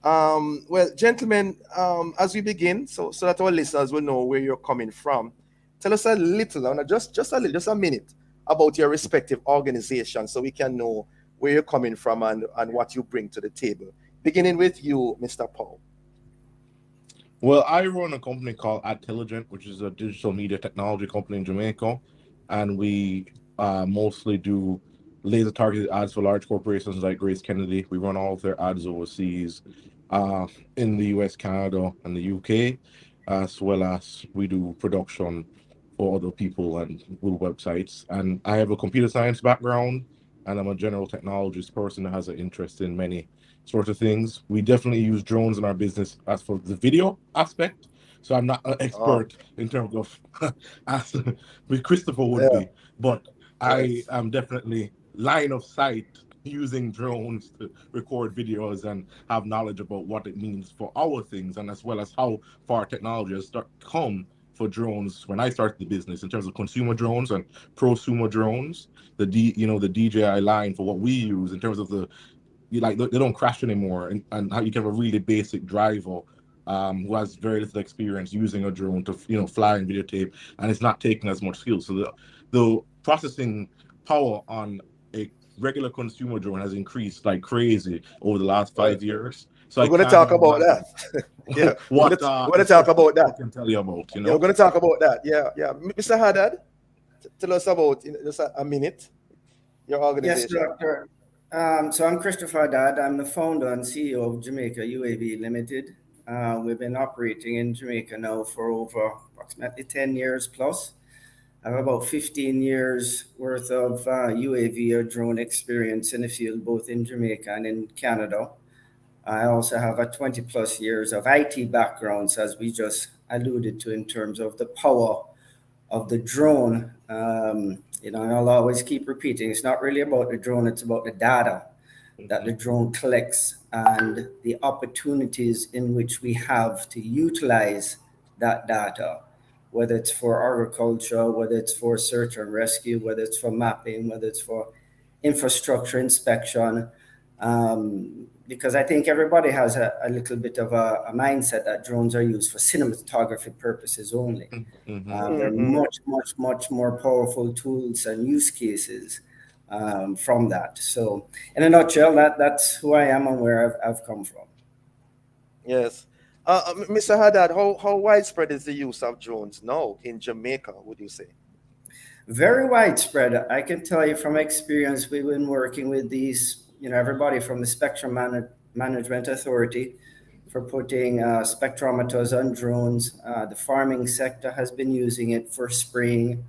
Well, gentlemen, as we begin, so that our listeners will know where you're coming from, tell us a little, just a minute, about your respective organizations so we can know where you're coming from and what you bring to the table. Beginning with you, Mr. Paul. Well, I run a company called Adtelligent, which is a digital media technology company in Jamaica, and we mostly do laser targeted ads for large corporations like Grace Kennedy. We run all of their ads overseas in the US, Canada, and the UK, as well as we do production for other people and websites. And I have a computer science background, and I'm a general technologist person that has an interest in many sorts of things. We definitely use drones in our business as for the video aspect. So I'm not an expert in terms of as Christopher would be, but I am definitely line of sight using drones to record videos and have knowledge about what it means for our things, and as well as how far technology has come for drones when I started the business in terms of consumer drones and prosumer drones. The DJI line for what we use in terms of they don't crash anymore, and how you can have a really basic driver who has very little experience using a drone to fly and videotape, and it's not taking as much skill. So the processing power on a regular consumer drone has increased like crazy over the last 5 years. So we're going to talk about that. Yeah, we're going to talk about that. I can tell you about, Yeah, we're going to talk about that. Yeah. Mr. Haddad, tell us about just a minute your organization. Yes, Doctor. So I'm Christopher Haddad. I'm the founder and CEO of Jamaica UAV Limited. We've been operating in Jamaica now for over approximately 10 years plus. I have about 15 years worth of UAV or drone experience in the field, both in Jamaica and in Canada. I also have a 20 plus years of IT backgrounds, as we just alluded to, in terms of the power of the drone. And I'll always keep repeating, it's not really about the drone, it's about the data that the drone collects and the opportunities in which we have to utilize that data, whether it's for agriculture, whether it's for search and rescue, whether it's for mapping, whether it's for infrastructure inspection. Because I think everybody has a little bit of a mindset that drones are used for cinematography purposes only. They're much, much, much more powerful tools and use cases from that. So, in a nutshell, that's who I am and where I've come from. Yes. Mr. Haddad, how widespread is the use of drones now in Jamaica, would you say? Very widespread. I can tell you from experience, we've been working with these, everybody from the Spectrum Management Authority for putting spectrometers on drones. The farming sector has been using it for spraying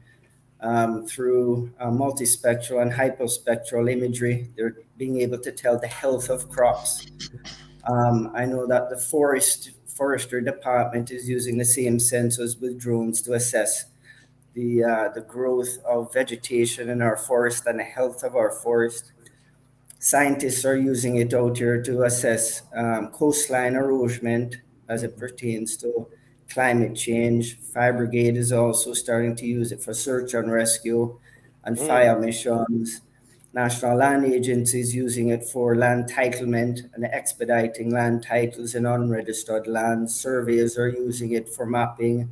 through multispectral and hyperspectral imagery. They're being able to tell the health of crops. I know that the forestry department is using the same sensors with drones to assess the growth of vegetation in our forest and the health of our forest. Scientists are using it out here to assess coastline erosion as it pertains to climate change. Fire Brigade is also starting to use it for search and rescue and fire missions. National Land Agency is using it for land titlement and expediting land titles in unregistered lands. Surveyors are using it for mapping.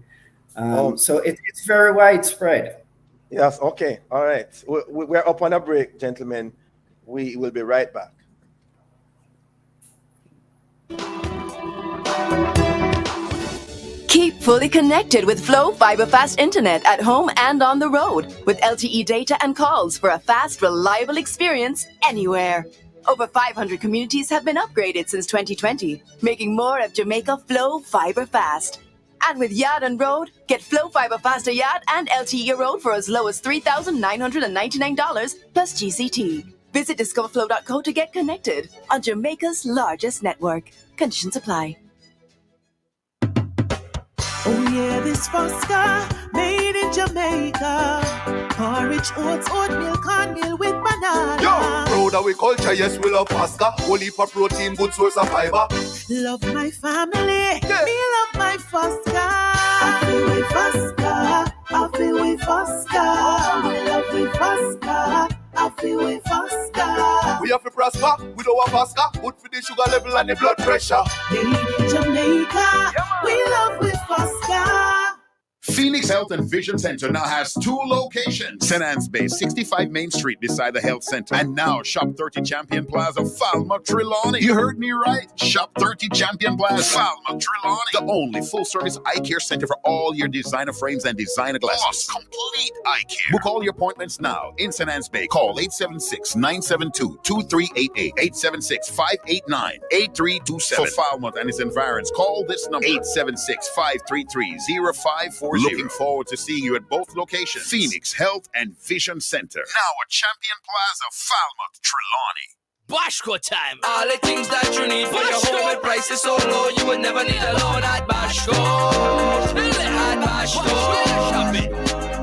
So it's very widespread. Yes, okay, all right. We're up on a break, gentlemen. We will be right back. Keep fully connected with Flow Fiber Fast Internet at home and on the road with LTE data and calls for a fast, reliable experience anywhere. Over 500 communities have been upgraded since 2020, making more of Jamaica Flow Fiber Fast. And with Yard and Road, get Flow Fiber Faster Yard and LTE Road for as low as $3,999 plus GCT. Visit discoverflow.co to get connected on Jamaica's largest network. Conditions apply. Oh yeah, this Fosca, made in Jamaica. Porridge, oats, oatmeal, cornmeal with banana. Yo, proud of we culture, yes, we love Fosca. Whole heap of protein, good source of fiber. Love my family, me love my Fosca. I feel with Fosca, I feel with Fosca. We love with Fosca, I feel with Fosca. We have to prosper with our Fosca. Good for the sugar level and the blood pressure. Made in Jamaica, we love with Fosca. Phoenix Health and Vision Center now has 2 locations. St. Anne's Bay, 65 Main Street beside the Health Center. And now Shop 30 Champion Plaza, Falmouth, Trelawney. You heard me right. Shop 30 Champion Plaza, Falmouth, Trelawney. The only full-service eye care center for all your designer frames and designer glasses. Complete eye care. Book all your appointments now in St. Anne's Bay. Call 876-972-2388. 876-589-8327. For Falmouth and its environs, call this number 876-533-0540. Looking forward to seeing you at both locations. Phoenix Health and Vision Center. Now at Champion Plaza, Falmouth, Trelawney. Bashco time. All the things that you need for your home with prices so low, you will never need a loan at Bashco. At Bashco. Shopping.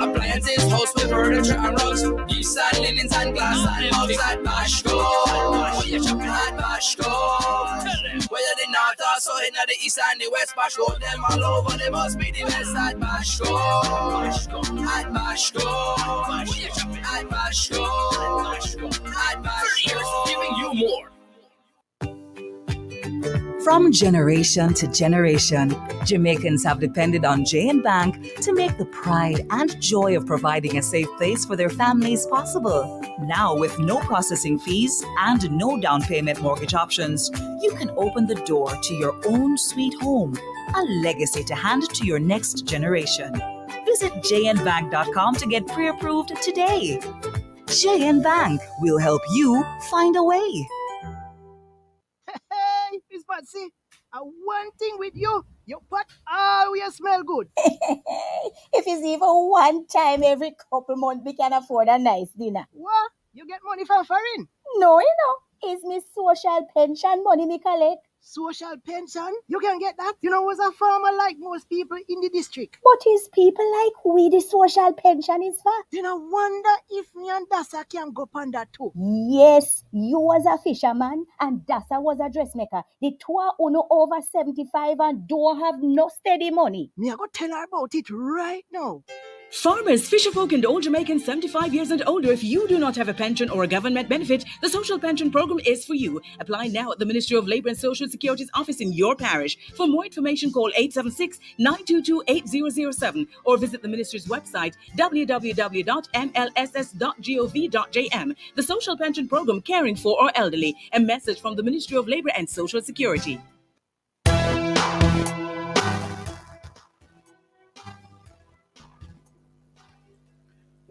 Appliances, house with furniture and rugs, gifts and linens and glass and mugs at Bashco. You're shopping at Bashco. Whether the north or south, in the east and the west, Bashco, them all over, they must be the best at Bashco. At Bashco. You're shopping at Bashco. At Bashco. Giving you more. From generation to generation, Jamaicans have depended on J&B Bank to make the pride and joy of providing a safe place for their families possible. Now, with no processing fees and no down payment mortgage options, you can open the door to your own sweet home, a legacy to hand to your next generation. Visit jnbank.com to get pre-approved today. J&B Bank will help you find a way. Hey, Miss Patsy, one thing with you, your butt always smell good. If it's even one time every couple months, we can afford a nice dinner. What? You get money from foreign? No, it's me social pension money me collect. Social pension? You can get that? You know, was a farmer like most people in the district. But is people like we the social pension is for? Then I wonder if me and Dasa can go on that too. Yes, you was a fisherman and Dasa was a dressmaker. The two are over 75 and don't have no steady money. Me I go tell her about it right now. Farmers, fisherfolk, and old Jamaicans 75 years and older, if you do not have a pension or a government benefit, the Social Pension Program is for you. Apply now at the Ministry of Labour and Social Security's office in your parish. For more information, call 876-922-8007 or visit the Ministry's website, www.mlss.gov.jm. The Social Pension Program, caring for our elderly. A message from the Ministry of Labour and Social Security.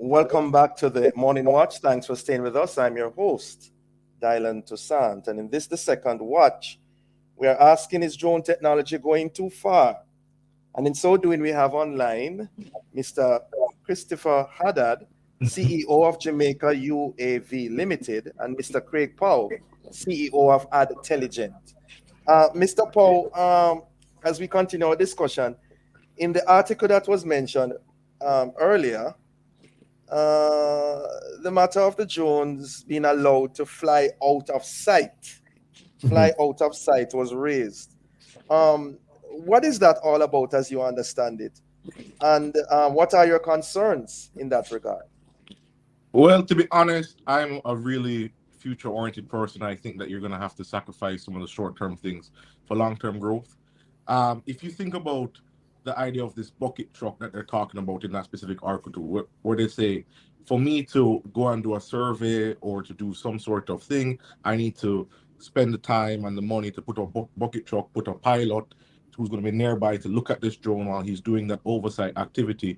Welcome back to the Morning Watch. Thanks for staying with us. I'm your host, Dylan Toussaint. And in this, the second watch, we are asking, is drone technology going too far? And in so doing, we have online Mr. Christopher Haddad, CEO of Jamaica UAV Limited, and Mr. Craig Powell, CEO of Untitled. Mr. Powell, as we continue our discussion, in the article that was mentioned earlier, the matter of the drones being allowed to fly out of sight, was raised. What is that all about, as you understand it? And what are your concerns in that regard? Well, to be honest, I'm a really future-oriented person. I think that you're going to have to sacrifice some of the short-term things for long-term growth. If you think about the idea of this bucket truck that they're talking about in that specific article, where they say, for me to go and do a survey or to do some sort of thing, I need to spend the time and the money to put a bucket truck, put a pilot who's going to be nearby to look at this drone while he's doing that oversight activity.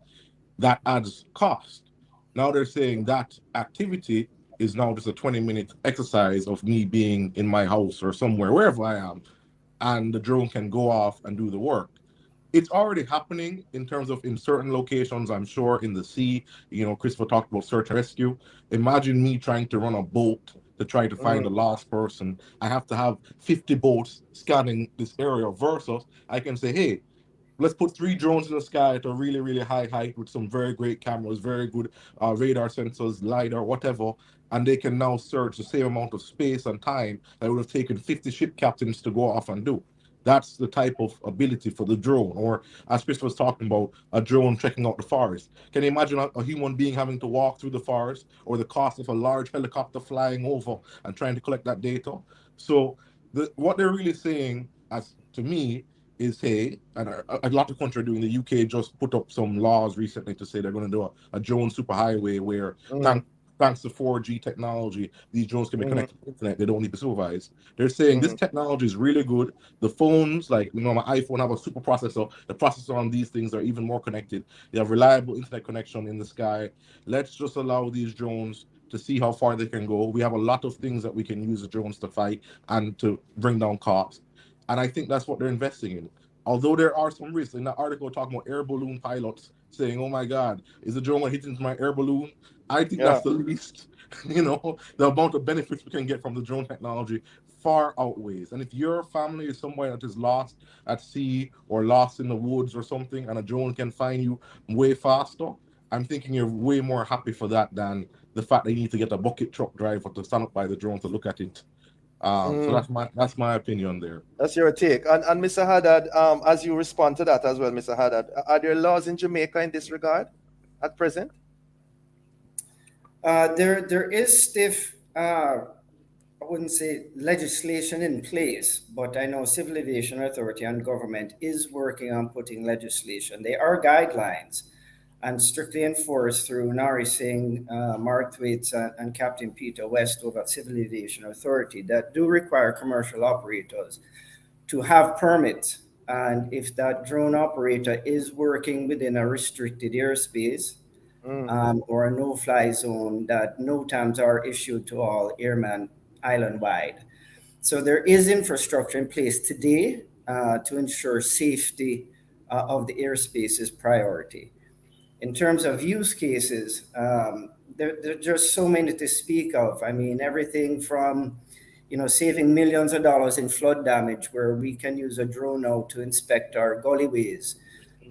That adds cost. Now they're saying that activity is now just a 20-minute exercise of me being in my house or somewhere, wherever I am, and the drone can go off and do the work. It's already happening in terms of in certain locations, I'm sure, in the sea. You know, Christopher talked about search and rescue. Imagine me trying to run a boat to try to find a lost person. I have to have 50 boats scanning this area versus I can say, hey, let's put 3 drones in the sky at a really, really high height with some very great cameras, very good radar sensors, LiDAR, whatever, and they can now search the same amount of space and time that would have taken 50 ship captains to go off and do. That's the type of ability for the drone. Or as Chris was talking about, a drone checking out the forest. Can you imagine a human being having to walk through the forest, or the cost of a large helicopter flying over and trying to collect that data? So what they're really saying, as to me, is, hey, and a lot of countries are doing, the UK just put up some laws recently to say they're going to do a drone superhighway where thanks to 4G technology, these drones can be connected to the internet. They don't need to supervise. They're saying this technology is really good. The phones, like, you know, my iPhone have a super processor. The processor on these things are even more connected. They have reliable internet connection in the sky. Let's just allow these drones to see how far they can go. We have a lot of things that we can use the drones to fight and to bring down costs. And I think that's what they're investing in. Although there are some risks. In that article talking about air balloon pilots saying, oh my God, is the drone going to hit into my air balloon? I think that's the least. You know, the amount of benefits we can get from the drone technology far outweighs. And if your family is somewhere that is lost at sea or lost in the woods or something, and a drone can find you way faster, I'm thinking you're way more happy for that than the fact that you need to get a bucket truck driver to stand up by the drone to look at it. So that's my opinion there. That's your take. And Mr. Haddad, as you respond to that as well, Mr. Haddad, are there laws in Jamaica in this regard at present? There is stiff, I wouldn't say legislation in place, but I know Civil Aviation Authority and government is working on putting legislation. There are guidelines and strictly enforced through Nari Singh, Mark Thwaites, and Captain Peter West over at Civil Aviation Authority that do require commercial operators to have permits. And if that drone operator is working within a restricted airspace, or a no-fly zone, that NOTAMs are issued to all airmen island-wide. So there is infrastructure in place today to ensure safety of the airspace is priority. In terms of use cases, there are just so many to speak of. I mean, everything from, you know, saving millions of dollars in flood damage, where we can use a drone now to inspect our gullyways,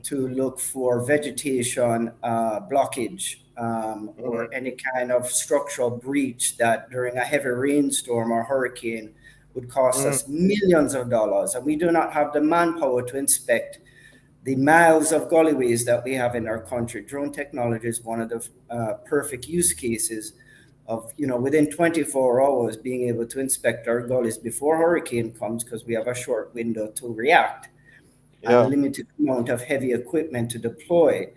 to look for vegetation blockage or any kind of structural breach that during a heavy rainstorm or hurricane would cost us millions of dollars. And we do not have the manpower to inspect the miles of gullyways that we have in our country. Drone technology is one of the perfect use cases of, within 24 hours being able to inspect our gullies before hurricane comes, because we have a short window to react and a limited amount of heavy equipment to deploy.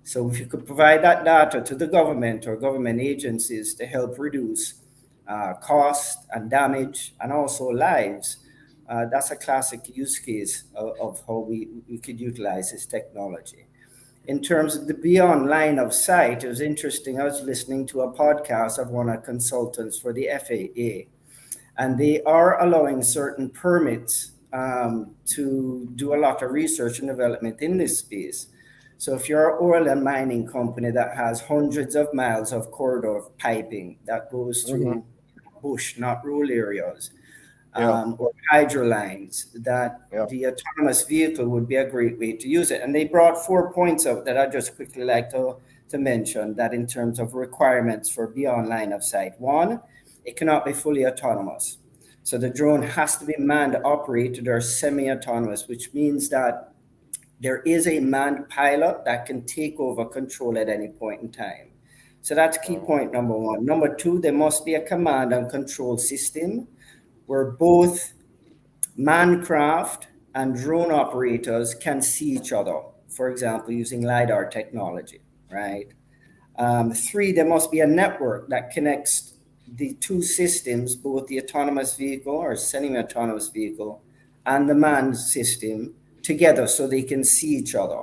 So if you could provide that data to the government or government agencies to help reduce cost and damage and also lives, that's a classic use case of how we could utilize this technology. In terms of the beyond line of sight, it was interesting. I was listening to a podcast of one of the consultants for the FAA, and they are allowing certain permits to do a lot of research and development in this space. So if you're an oil and mining company that has hundreds of miles of corridor piping that goes through bush, not rural areas, or hydro lines, that the autonomous vehicle would be a great way to use it. And they brought 4 points out that I just quickly like to mention, that in terms of requirements for beyond line of sight. One, it cannot be fully autonomous. So the drone has to be manned, operated, or semi-autonomous, which means that there is a manned pilot that can take over control at any point in time. So that's key point number one. Number two, there must be a command and control system where both mancraft and drone operators can see each other, for example, using LiDAR technology, right? Three, there must be a network that connects the two systems, both the autonomous vehicle or semi-autonomous vehicle and the manned system together so they can see each other.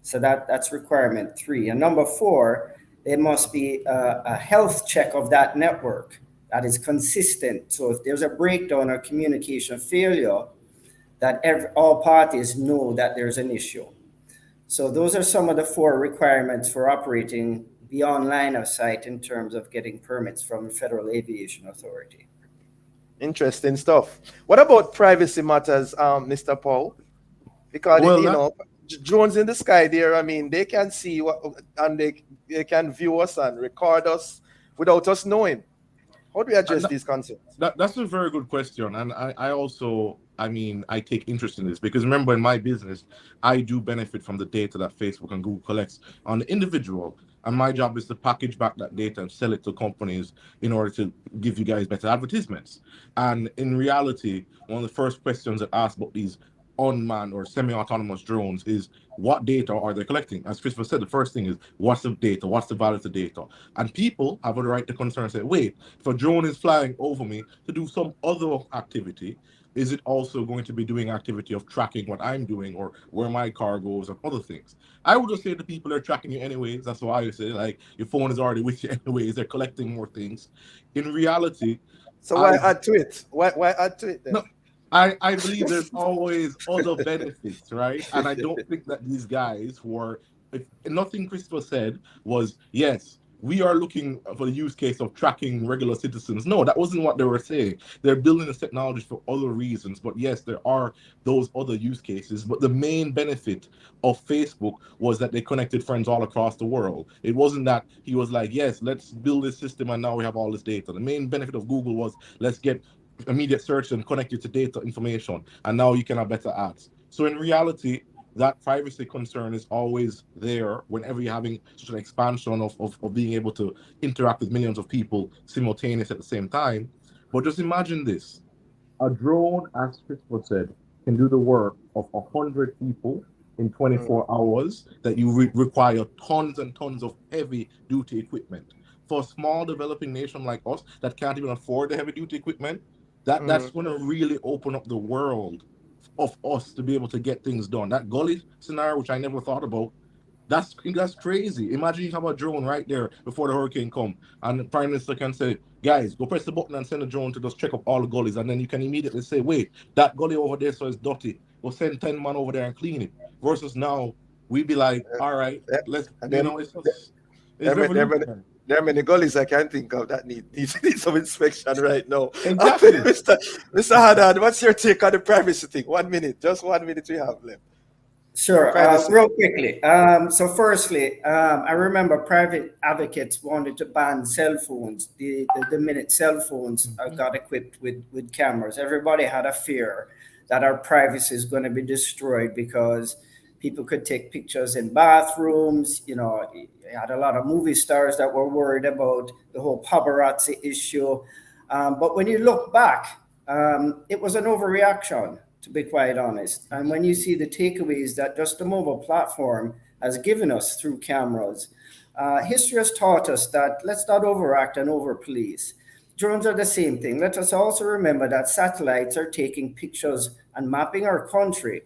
So that's requirement three. And number four, there must be a health check of that network that is consistent. So if there's a breakdown or communication failure, that all parties know that there's an issue. So those are some of the four requirements for operating beyond line of sight in terms of getting permits from the Federal Aviation Authority. Interesting stuff. What about privacy matters, Mr. Paul? Because drones in the sky there, I mean, they can see what, and they can view us and record us without us knowing. How do we address these concerns? That's a very good question. And I also, I take interest in this because remember, in my business, I do benefit from the data that Facebook and Google collects on the individual. And my job is to package back that data and sell it to companies in order to give you guys better advertisements. And in reality, one of the first questions that asked about these unmanned or semi-autonomous drones is what data are they collecting? As Christopher said, the first thing is what's the data, what's the value of the data? And people have a right to concern and say, wait, if a drone is flying over me to do some other activity, is it also going to be doing activity of tracking what I'm doing or where my car goes and other things? I would just say to people they're tracking you anyways. That's why I say, like, your phone is already with you anyways. They're collecting more things. In reality... So why add to it? Why add to it then? No, I believe there's always other benefits, right? And I don't think that these guys nothing Christopher said was, yes, we are looking for the use case of tracking regular citizens. No, that wasn't what they were saying. They're building this technology for other reasons. But yes, there are those other use cases. But the main benefit of Facebook was that they connected friends all across the world. It wasn't that he was like, yes, let's build this system and now we have all this data. The main benefit of Google was let's get immediate search and connect you to data information. And now you can have better ads. So in reality, that privacy concern is always there whenever you're having such an expansion of being able to interact with millions of people simultaneously at the same time. But just imagine this. A drone, as Christopher said, can do the work of 100 people in 24 hours that you require tons and tons of heavy-duty equipment. For a small developing nation like us that can't even afford the heavy-duty equipment, that's going to really open up the world of us to be able to get things done. That gully scenario, which I never thought about, that's crazy. Imagine you have a drone right there before the hurricane come, and the Prime Minister can say, guys, go press the button and send a drone to just check up all the gullies, and then you can immediately say, wait, that gully over there so it's dirty. Go send 10 men over there and clean it. Versus now, we'd be like, all right, let's, it's just... There are many gullies I can't think of that need some inspection right now. Exactly. Mr. Haddad, what's your take on the privacy thing? 1 minute, just 1 minute we have left. Sure, real quickly. So firstly, I remember private advocates wanted to ban cell phones. The minute cell phones got equipped with cameras, everybody had a fear that our privacy is going to be destroyed because People could take pictures in bathrooms. You know, you had a lot of movie stars that were worried about the whole paparazzi issue. But when you look back, it was an overreaction, to be quite honest. And when you see the takeaways that just the mobile platform has given us through cameras, history has taught us that let's not overact and overpolice. Drones are the same thing. Let us also remember that satellites are taking pictures and mapping our country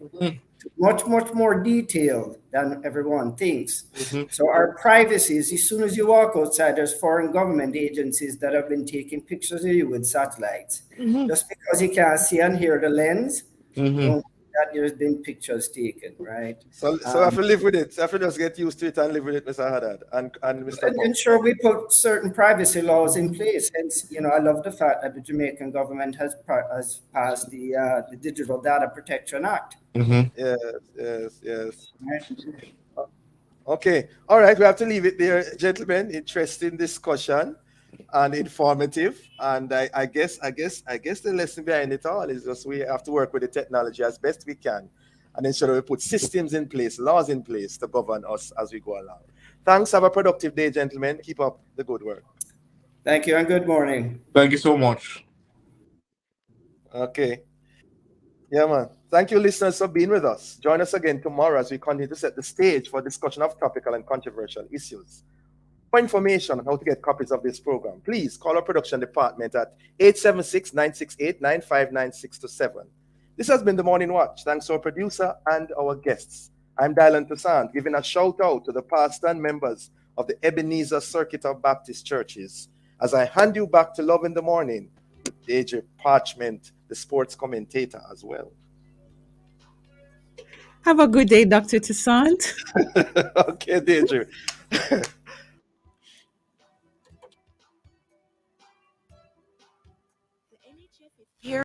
much, much more detailed than everyone thinks. So our privacy is, as soon as you walk outside, there's foreign government agencies that have been taking pictures of you with satellites. Just because you can't see and hear the lens, don't think that there's been pictures taken, right? So I have to live with it. I have to just get used to it and live with it, Mr. Haddad and Mr. Bob. And sure, we put certain privacy laws in place. Hence, you know, I love the fact that the Jamaican government has passed the Digital Data Protection Act. Yes. Okay. All right. We have to leave it there, gentlemen. Interesting discussion and informative. And I guess the lesson behind it all is just we have to work with the technology as best we can and ensure that we put systems in place, laws in place to govern us as we go along. Thanks. Have a productive day, gentlemen. Keep up the good work. Thank you and good morning. Thank you so much. Okay. Yeah, man. Thank you, listeners, for being with us. Join us again tomorrow as we continue to set the stage for discussion of topical and controversial issues. For information on how to get copies of this program, please call our production department at 876-968-959-627. This has been The Morning Watch. Thanks to our producer and our guests. I'm Dylan Toussaint, giving a shout out to the pastor and members of the Ebenezer Circuit of Baptist Churches as I hand you back to Love in the Morning with AJ Parchment, the sports commentator as well. Have a good day, Dr. Toussaint. Okay, Deidre.